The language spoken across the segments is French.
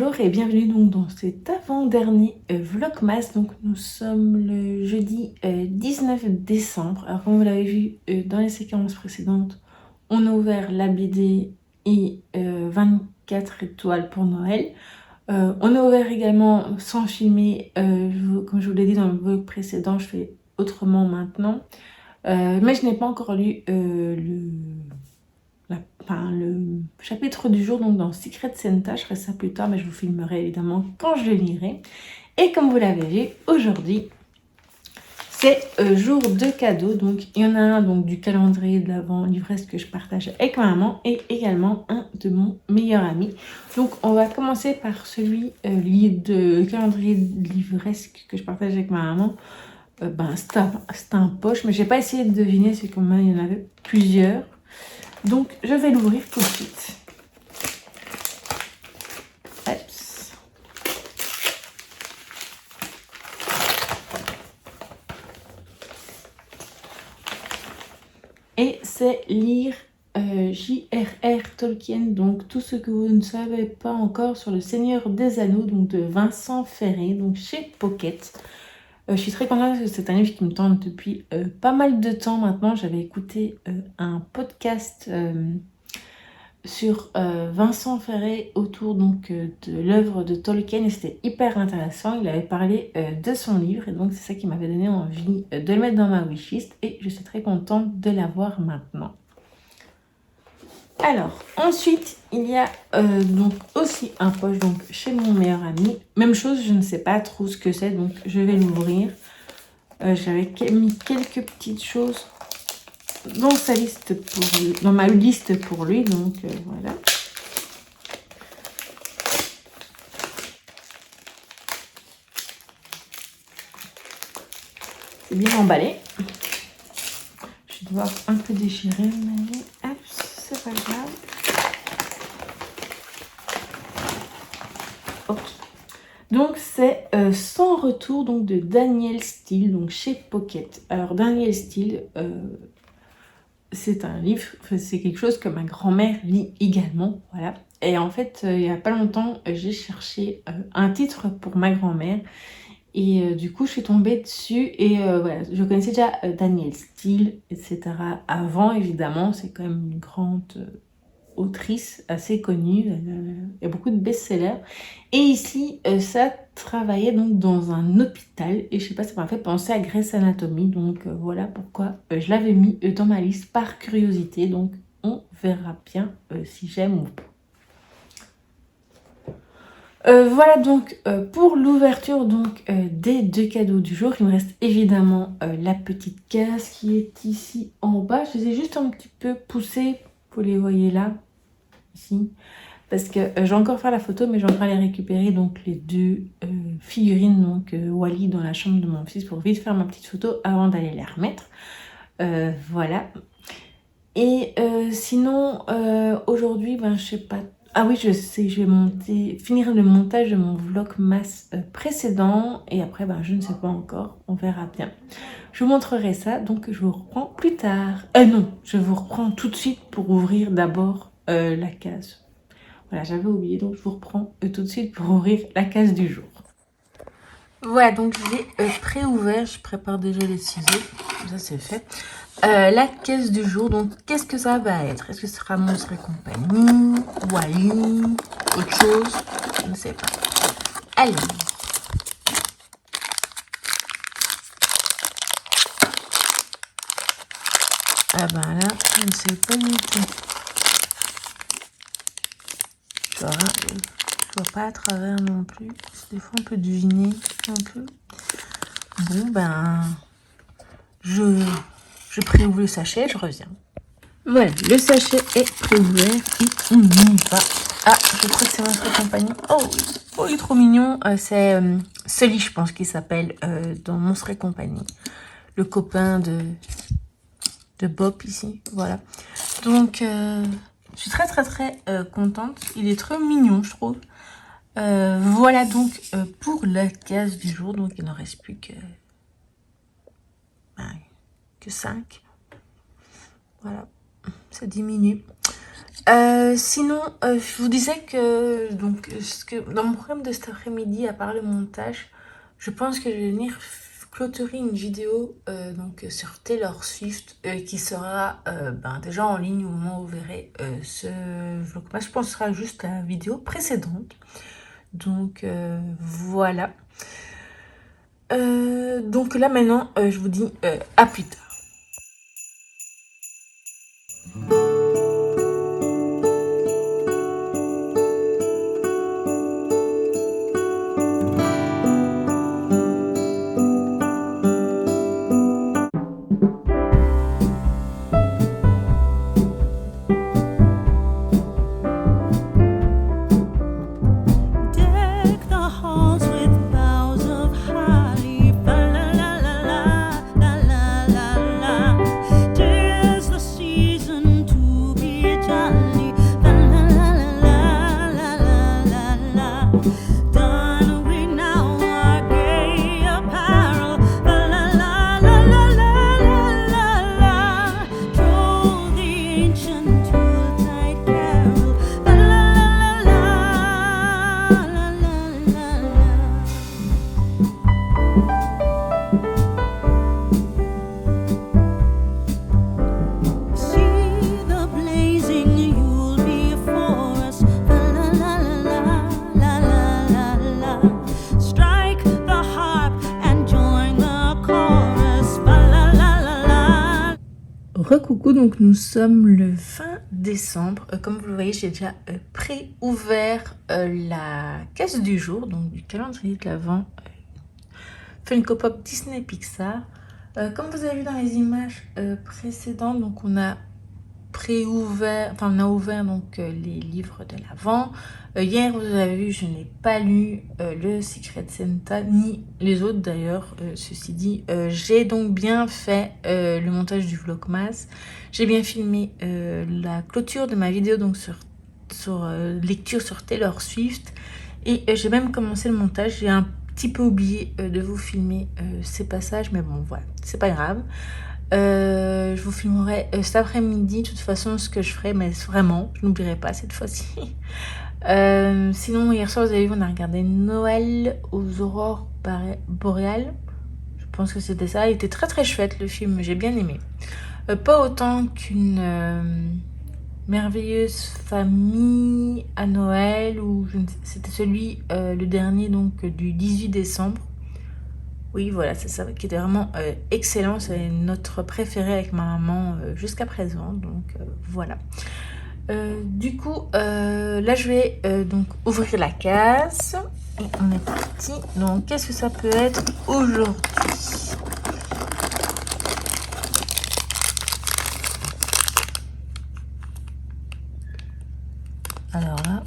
Bonjour et bienvenue donc dans cet avant-dernier Vlogmas. Donc nous sommes le jeudi 19 décembre. Alors comme vous l'avez vu dans les séquences précédentes, on a ouvert la BD et 24 étoiles pour Noël. On a ouvert également sans filmer, comme je vous l'ai dit dans le vlog précédent, je fais autrement maintenant. Mais je n'ai pas encore lu le chapitre du jour, donc dans Secret Santa. Je ferai ça plus tard, mais je vous filmerai évidemment quand je le lirai. Et comme vous l'avez vu, aujourd'hui, c'est jour de cadeaux. Donc il y en a un donc, du calendrier de l'Avent, livresque que je partage avec ma maman, et également un de mon meilleur ami. Donc on va commencer par celui de calendrier livresque que je partage avec ma maman. C'est un poche, mais j'ai pas essayé de deviner, c'est combien il y en avait plusieurs. Donc, je vais l'ouvrir tout de suite. Oups. Et c'est lire J.R.R. Tolkien, donc tout ce que vous ne savez pas encore sur le Seigneur des Anneaux, donc de Vincent Ferré, donc chez Pocket. Je suis très contente parce que c'est un livre qui me tente depuis pas mal de temps maintenant. J'avais écouté un podcast sur Vincent Ferré autour donc de l'œuvre de Tolkien et c'était hyper intéressant. Il avait parlé de son livre et donc c'est ça qui m'avait donné envie de le mettre dans ma wishlist et je suis très contente de l'avoir maintenant. Alors ensuite il y a donc aussi un poche donc chez mon meilleur ami. Même chose, je ne sais pas trop ce que c'est donc je vais l'ouvrir. J'avais mis quelques petites choses dans sa liste pour lui, dans ma liste pour lui, donc voilà. C'est bien emballé. Je vais devoir un peu déchirer, mais hop, c'est pas grave. Ok. Donc c'est Sans retour donc de Daniel Steele, donc chez Pocket. Alors Daniel Steele, c'est un livre, c'est quelque chose que ma grand-mère lit également, voilà. Et en fait, il n'y a pas longtemps, j'ai cherché un titre pour ma grand-mère. Et du coup, je suis tombée dessus et voilà, je connaissais déjà Daniel Steele, etc. Avant, évidemment, c'est quand même une grande autrice assez connue. Il y a beaucoup de best-sellers. Et ici, ça travaillait donc dans un hôpital. Et je sais pas, ça m'a fait penser à Grey's Anatomy. Donc voilà pourquoi je l'avais mis dans ma liste par curiosité. Donc on verra bien si j'aime ou pas. Voilà donc pour l'ouverture donc des deux cadeaux du jour. Il me reste évidemment la petite case qui est ici en bas. Je les ai juste un petit peu poussées, vous les voyez là, ici, parce que j'ai encore fait la photo, mais j'ai encore les récupérer donc les deux figurines donc Wally dans la chambre de mon fils pour vite faire ma petite photo avant d'aller les remettre. Voilà. Et sinon aujourd'hui, je sais pas. Ah oui, je sais, je vais finir le montage de mon vlogmas précédent et après, je ne sais pas encore, on verra bien. Je vous montrerai ça, donc je vous reprends plus tard. Non, je vous reprends tout de suite pour ouvrir d'abord la case. Voilà, j'avais oublié, donc je vous reprends tout de suite pour ouvrir la case du jour. Voilà, donc je l'ai pré-ouvert, je prépare déjà les ciseaux, ça c'est fait. La caisse du jour, donc qu'est-ce que ça va être? Est-ce que ce sera Monstres et compagnie, Wally, autre chose? Je ne sais pas. Allez. Ah là, je ne sais pas du tout. Je vois pas à travers non plus. Des fois on peut deviner un peu. Bon je préouvre le sachet, je reviens. Voilà, le sachet est préouvert et on y va. Ah, je crois que c'est Monstres et compagnie. Oh, il est trop mignon. C'est Sully, je pense, qu'il s'appelle dans Monstres et compagnie. Le copain de Bob ici. Voilà. Donc, je suis très contente. Il est très mignon, je trouve. Voilà donc pour la case du jour. Donc, il n'en reste plus que 5. Voilà. Ça diminue. Sinon, je vous disais que, donc, dans mon programme de cet après-midi, à part le montage, je pense que je vais venir clôturer une vidéo donc, sur Taylor Swift qui sera déjà en ligne au moment où vous verrez ce vlog. Moi, je pense que ce sera juste la vidéo précédente. Donc, voilà. Donc là, maintenant, je vous dis à plus tard. Recoucou, donc nous sommes le 20 décembre. Comme vous le voyez, j'ai déjà pré-ouvert la caisse du jour, donc du calendrier de l'Avent Funko Pop Disney Pixar. Comme vous avez vu dans les images précédentes, donc on a pré-ouvert, enfin on a ouvert donc les livres de l'Avent. Hier, vous avez vu, je n'ai pas lu le Secret Santa, ni les autres d'ailleurs, ceci dit. J'ai donc bien fait le montage du Vlogmas. J'ai bien filmé la clôture de ma vidéo donc sur lecture sur Taylor Swift. Et j'ai même commencé le montage. J'ai un petit peu oublié de vous filmer ces passages, mais bon, voilà, c'est pas grave. Je vous filmerai cet après-midi, de toute façon, ce que je ferai, mais vraiment, je n'oublierai pas cette fois-ci. Sinon, hier soir, vous avez vu, on a regardé Noël aux aurores boréales. Je pense que c'était ça. Il était très très chouette, le film, j'ai bien aimé. Pas autant qu'une merveilleuse famille à Noël, ou c'était celui, le dernier, donc, du 18 décembre. Oui, voilà, c'est ça qui était vraiment excellent. C'est notre préféré avec ma maman jusqu'à présent. Donc voilà. Du coup, là je vais donc ouvrir la casse. Et on est parti. Donc qu'est-ce que ça peut être aujourd'hui? Alors là,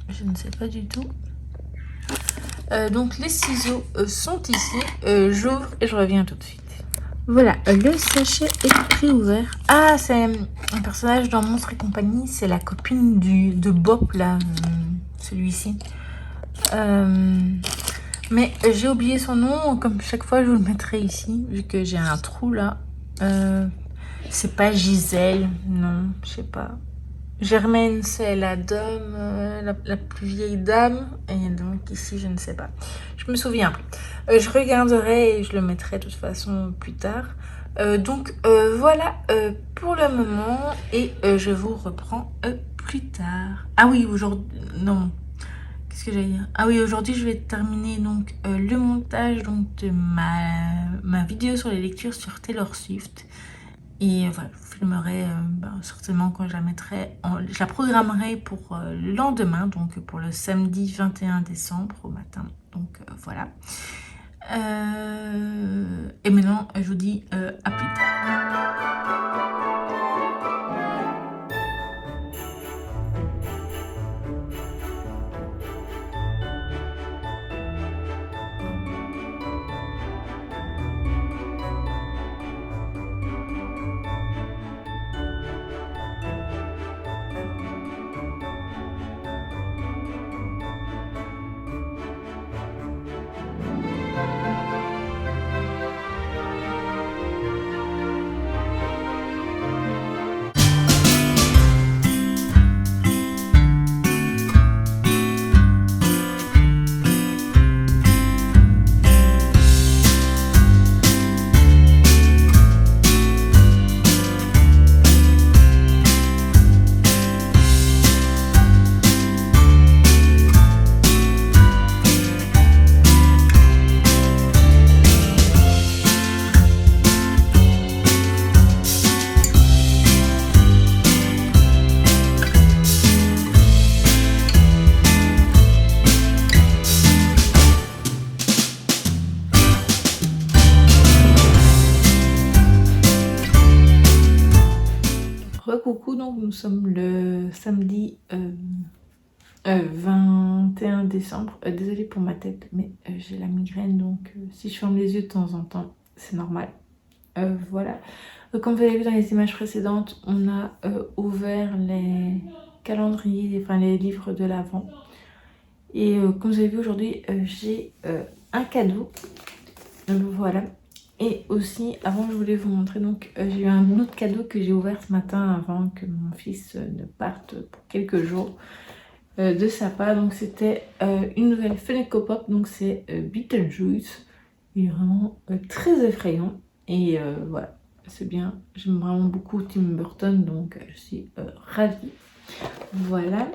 je ne sais pas du tout. Donc les ciseaux sont ici. J'ouvre et je reviens tout de suite. Voilà, le sachet est pré-ouvert. Ah, c'est un personnage dans Monstres et compagnie. C'est la copine de Bob, là, celui-ci. Mais j'ai oublié son nom. Comme chaque fois, je vous le mettrai ici, vu que j'ai un trou là. C'est pas Gisèle, non, je sais pas. Germaine, c'est la dame, la plus vieille dame. Et donc ici, je ne sais pas. Je me souviens plus. Je regarderai et je le mettrai de toute façon plus tard. Donc voilà pour le moment. Et je vous reprends plus tard. Ah oui, aujourd'hui... Non. Qu'est-ce que j'allais dire? Ah oui, aujourd'hui, je vais terminer donc le montage donc, de ma vidéo sur les lectures sur Taylor Swift. Et voilà, je vous filmerai certainement quand je la mettrai, je la programmerai pour le lendemain, donc pour le samedi 21 décembre au matin. Donc voilà. Et maintenant, je vous dis à plus tard. Coucou, donc nous sommes le samedi 21 décembre. Désolée pour ma tête, mais j'ai la migraine, donc si je ferme les yeux de temps en temps, c'est normal. Voilà. Comme vous avez vu dans les images précédentes, on a ouvert les calendriers, enfin les livres de l'Avent. Et comme vous avez vu aujourd'hui, j'ai un cadeau. Voilà. Et aussi, avant, je voulais vous montrer, donc j'ai eu un autre cadeau que j'ai ouvert ce matin avant que mon fils ne parte pour quelques jours de sa part. Donc c'était une nouvelle Funko Pop, donc c'est Beetlejuice. Il est vraiment très effrayant. Et voilà, c'est bien. J'aime vraiment beaucoup Tim Burton, donc je suis ravie. Voilà.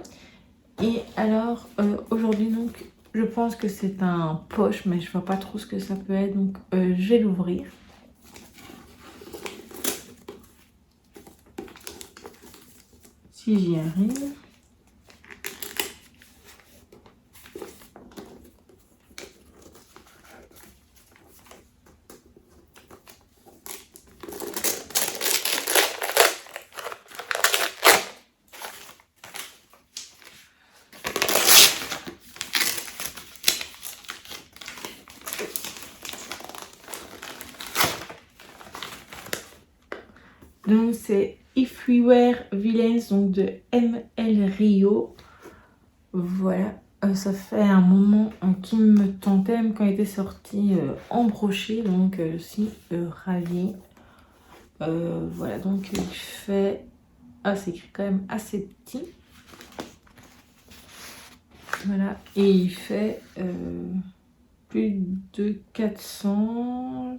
Et alors, aujourd'hui, donc, je pense que c'est un poche, mais je vois pas trop ce que ça peut être, donc je vais l'ouvrir. Si j'y arrive. Donc c'est If We Were Villains, donc de ML Rio. Voilà, ça fait un moment qui me tentait, même quand il était sorti en brochet, donc je suis ravie. Voilà, donc il fait... Ah, c'est écrit quand même assez petit. Voilà, et il fait plus de 400...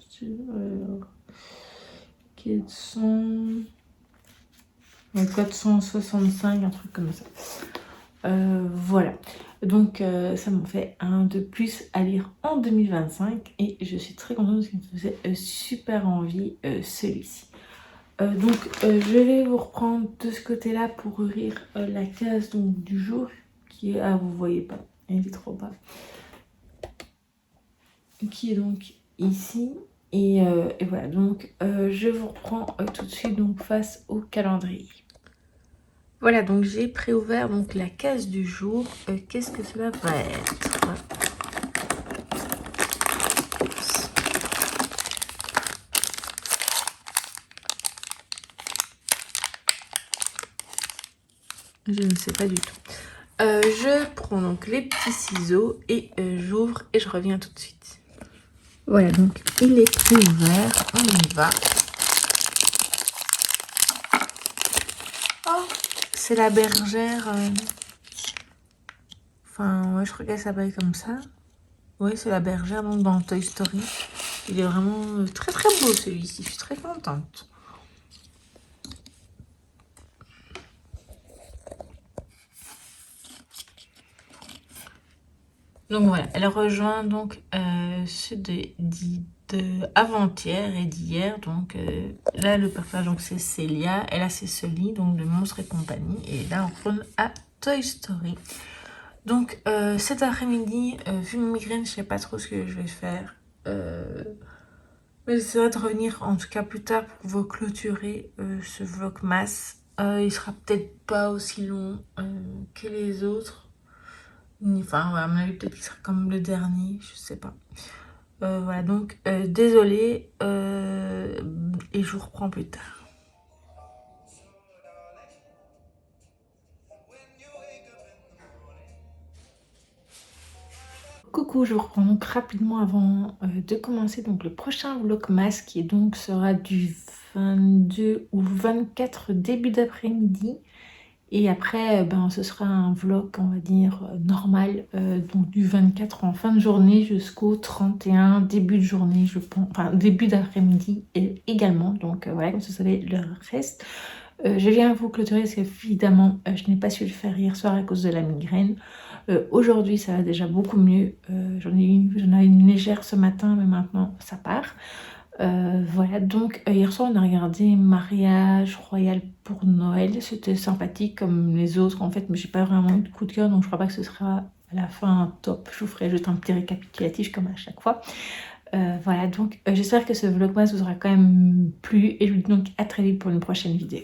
465, un truc comme ça. Voilà, donc ça m'en fait un de plus à lire en 2025 et je suis très contente parce qu'il me faisait super envie celui-ci. Donc je vais vous reprendre de ce côté-là pour ouvrir la case donc, du jour qui est, ah vous voyez pas, elle est trop bas, qui est donc ici. Et voilà, donc je vous reprends tout de suite donc face au calendrier. Voilà, donc j'ai préouvert donc la case du jour. Qu'est-ce que cela va être? Je ne sais pas du tout. Je prends donc les petits ciseaux et j'ouvre et je reviens tout de suite. Voilà, donc il est préouvert, on y va. Oh, c'est la bergère. Enfin, ouais, je crois qu'elle s'appelle comme ça. Oui, c'est la bergère donc dans Toy Story. Il est vraiment très très beau celui-ci, je suis très contente. Donc voilà, elle rejoint donc ceux de avant-hier et d'hier. Donc là, le personnage, donc c'est Célia. Elle a c'est Sully, donc de Monstres et compagnie. Et là, on retourne à Toy Story. Donc cet après-midi, vu ma migraine, je sais pas trop ce que je vais faire. Mais j'essaierai de revenir en tout cas plus tard pour vous clôturer ce vlogmas. Il sera peut-être pas aussi long que les autres. Enfin, ouais, à mon avis, peut-être qu'il sera comme le dernier, je sais pas. Voilà, donc désolée et je vous reprends plus tard. Coucou, je vous reprends donc rapidement avant de commencer donc le prochain vlogmas qui donc sera du 22 ou 24 début d'après-midi. Et après, ben, ce sera un vlog, on va dire, normal, donc du 24 en fin de journée jusqu'au 31 début de journée, je pense, enfin début d'après-midi également. Donc voilà, comme ça, vous savez le reste. Je viens vous clôturer parce qu'évidemment, je n'ai pas su le faire hier soir à cause de la migraine. Aujourd'hui, ça va déjà beaucoup mieux. J'en ai une légère ce matin, mais maintenant, ça part. Voilà, donc hier soir on a regardé Mariage Royal pour Noël, c'était sympathique comme les autres en fait, mais j'ai pas vraiment eu de coup de cœur, donc je crois pas que ce sera à la fin un top. Je vous ferai juste un petit récapitulatif comme à chaque fois. Voilà, donc j'espère que ce vlogmas vous aura quand même plu et je vous dis donc à très vite pour une prochaine vidéo.